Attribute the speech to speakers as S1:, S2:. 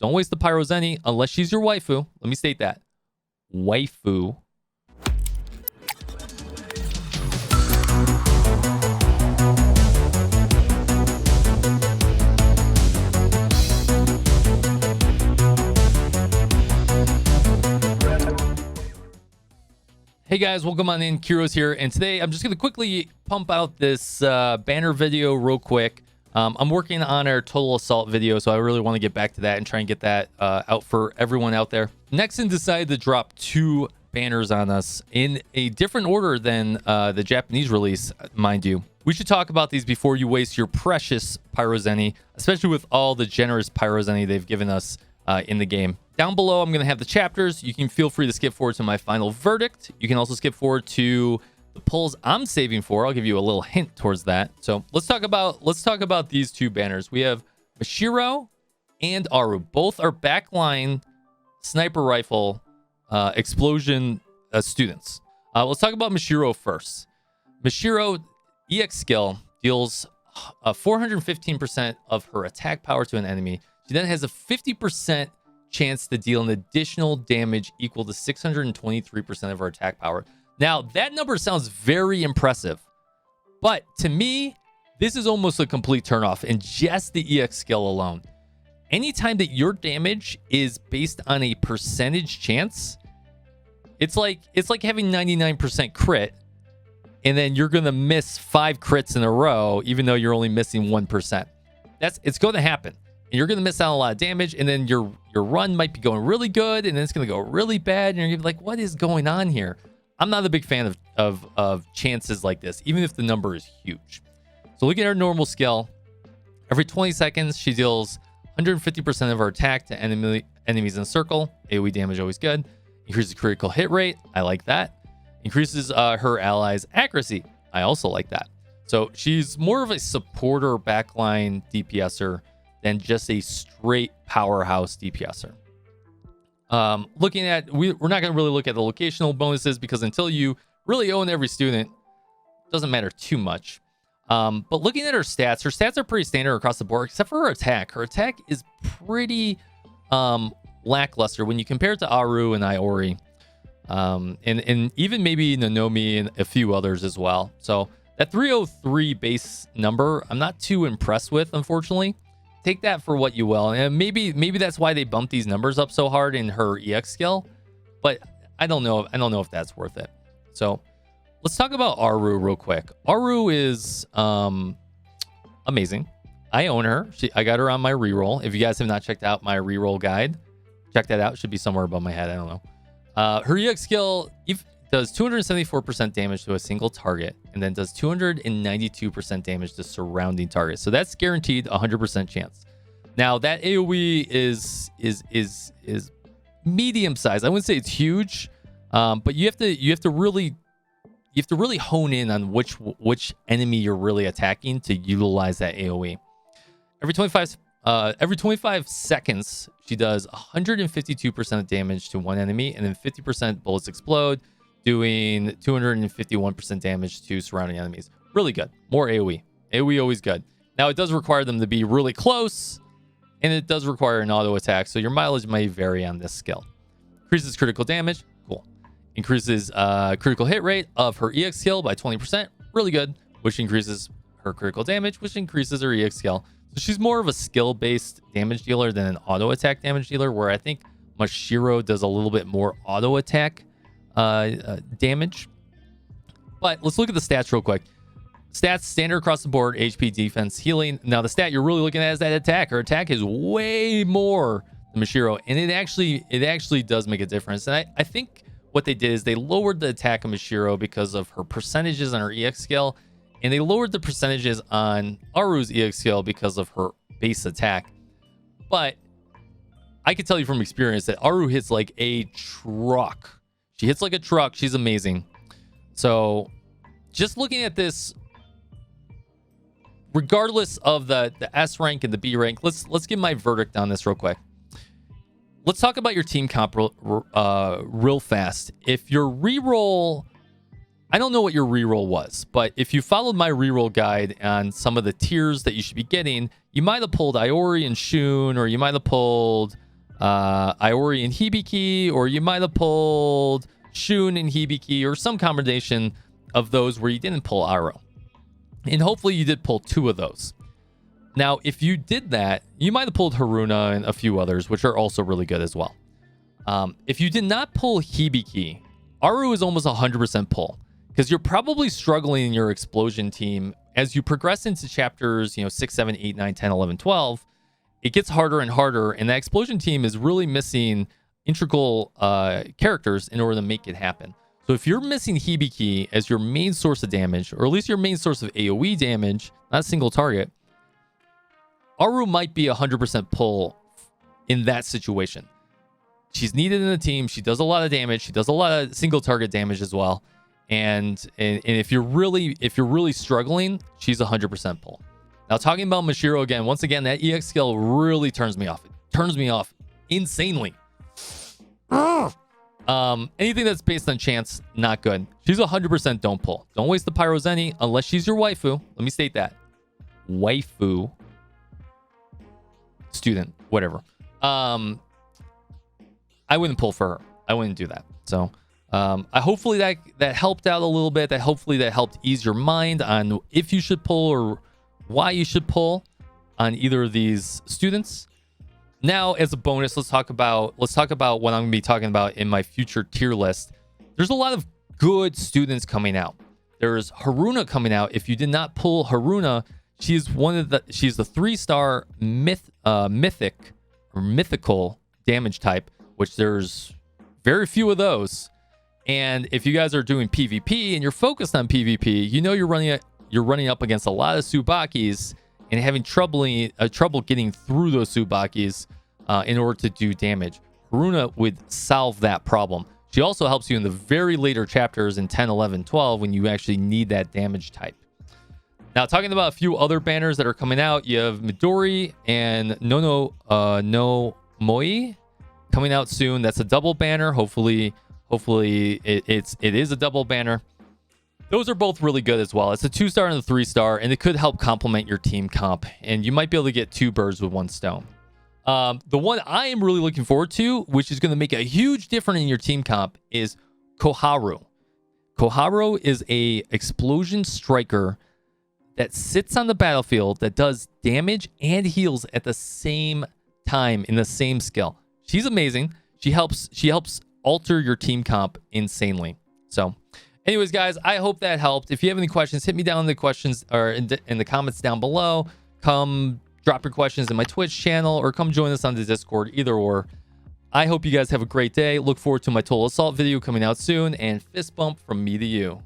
S1: Don't waste the Pyrozenny unless she's your waifu. Let me state that. Waifu. Hey guys, welcome on in. Kiro's here, and today I'm just going to quickly pump out this banner video real quick. I'm working on our Total Assault video, so I really want to get back to that and try and get that out for everyone out there. Nexon decided to drop 2 banners on us in a different order than the Japanese release, mind you. We should talk about these before you waste your precious Pyrozenny, especially with all the generous Pyrozenny they've given us in the game. Down below, I'm going to have the chapters. You can feel free to skip forward to my final verdict. You can also skip forward to the pulls I'm saving for. I'll give you a little hint towards that. So let's talk about these 2 banners. We have Mashiro and Aru. Both are backline sniper rifle explosion students. Let's talk about Mashiro first. Mashiro EX skill deals 415% of her attack power to an enemy. She then has a 50% chance to deal an additional damage equal to 623% of her attack power. Now, that number sounds very impressive, but to me, this is almost a complete turnoff in just the EX skill alone. Anytime that your damage is based on a percentage chance, it's like having 99% crit, and then you're gonna miss 5 crits in a row, even though you're only missing 1%. It's going to happen. And you're going to miss out on a lot of damage, and then your run might be going really good, and then it's going to go really bad, and you're going to be like, what is going on here? I'm not a big fan of chances like this, even if the number is huge. So looking at her normal skill, every 20 seconds, she deals 150% of her attack to enemies in a circle. AoE damage, always good. Increases critical hit rate. I like that. Increases her allies' accuracy. I also like that. So she's more of a supporter backline DPSer than just a straight powerhouse DPSer. Looking at, we're not going to really look at the locational bonuses because until you really own every student, it doesn't matter too much. But looking at her stats are pretty standard across the board, except for her attack. Her attack is pretty lackluster when you compare it to Aru and Iori, and even maybe Nanomi and a few others as well. So that 303 base number, I'm not too impressed with, unfortunately. Take that for what you will, and maybe that's why they bumped these numbers up so hard in her EX skill, but I don't know if that's worth it. So let's talk about Aru real quick. Aru is amazing. I own her. I got her on my reroll. If you guys have not checked out my reroll guide, check that out. It should be somewhere above my head. I don't know. Her EX skill does 274% damage to a single target, and then does 292% damage to surrounding targets. So that's guaranteed 100% chance. Now that AoE is medium size. I wouldn't say it's huge, but you have to really hone in on which enemy you're really attacking to utilize that AoE. Every 25 seconds, she does 152% of damage to one enemy, and then 50% bullets explode, doing 251% damage to surrounding enemies. Really good. More AoE. AoE always good. Now, it does require them to be really close, and it does require an auto attack, so your mileage may vary on this skill. Increases critical damage. Cool. Increases critical hit rate of her EX skill by 20%. Really good. Which increases her critical damage, which increases her EX skill. So she's more of a skill-based damage dealer than an auto attack damage dealer, where I think Mashiro does a little bit more auto attack damage. But let's look at the stats real quick. Stats standard across the board: HP, defense, healing. Now the stat you're really looking at is that attack. Her attack is way more than Mashiro, and it actually does make a difference. And I think what they did is they lowered the attack of Mashiro because of her percentages on her EX skill, and they lowered the percentages on Aru's EX skill because of her base attack. But I can tell you from experience that Aru hits like a truck. She hits like a truck. She's amazing. So just looking at this, regardless of the S rank and the B rank, let's give my verdict on this real quick. Let's talk about your team comp real fast. If your reroll, I don't know what your reroll was, but if you followed my reroll guide on some of the tiers that you should be getting, you might have pulled Iori and Shun, or you might have pulled Iori and Hibiki, or you might have pulled Shun and Hibiki, or some combination of those where you didn't pull Aru. And hopefully you did pull 2 of those. Now, if you did that, you might have pulled Haruna and a few others, which are also really good as well. If you did not pull Hibiki, Aru is almost 100% pull, because you're probably struggling in your explosion team as you progress into chapters, 6, 7, 8, 9, 10, 11, 12. It gets harder and harder, and that explosion team is really missing integral characters in order to make it happen. So if you're missing Hibiki as your main source of damage, or at least your main source of AoE damage, not a single target, Aru might be 100% pull in that situation. She's needed in the team. She does a lot of damage. She does a lot of single target damage as well. And if you're really struggling, she's 100% pull. Now, talking about Mashiro again, once again, that EX skill really turns me off. It turns me off insanely. Anything that's based on chance, not good. She's 100% don't pull. Don't waste the Pyro Zenny unless she's your waifu. Let me state that. Waifu. Student, whatever. I wouldn't pull for her. I wouldn't do that. So hopefully that helped out a little bit. Hopefully that helped ease your mind on if you should pull or why you should pull on either of these students. Now, as a bonus, let's talk about what I'm going to be talking about in my future tier list. There's a lot of good students coming out. There's Haruna coming out. If you did not pull Haruna, she's the 3-star mythic or mythical damage type, which there's very few of those. And if you guys are doing PvP and you're focused on PvP, you're running up against a lot of Tsubakis and having trouble getting through those Tsubakis in order to do damage. Haruna would solve that problem. She also helps you in the very later chapters in 10, 11, 12 when you actually need that damage type. Now, talking about a few other banners that are coming out, you have Midori and no Moi coming out soon. That's a double banner. Hopefully it is a double banner. Those are both really good as well. It's a 2-star and a 3-star, and it could help complement your team comp, and you might be able to get 2 birds with 1 stone. The one I am really looking forward to, which is going to make a huge difference in your team comp, is Koharu. Koharu is a explosion striker that sits on the battlefield that does damage and heals at the same time in the same skill. She's amazing. She helps alter your team comp insanely. So anyways, guys, I hope that helped. If you have any questions, hit me down in the questions or in the comments down below. Come drop your questions in my Twitch channel or come join us on the Discord, either or. I hope you guys have a great day. Look forward to my Total Assault video coming out soon, and fist bump from me to you.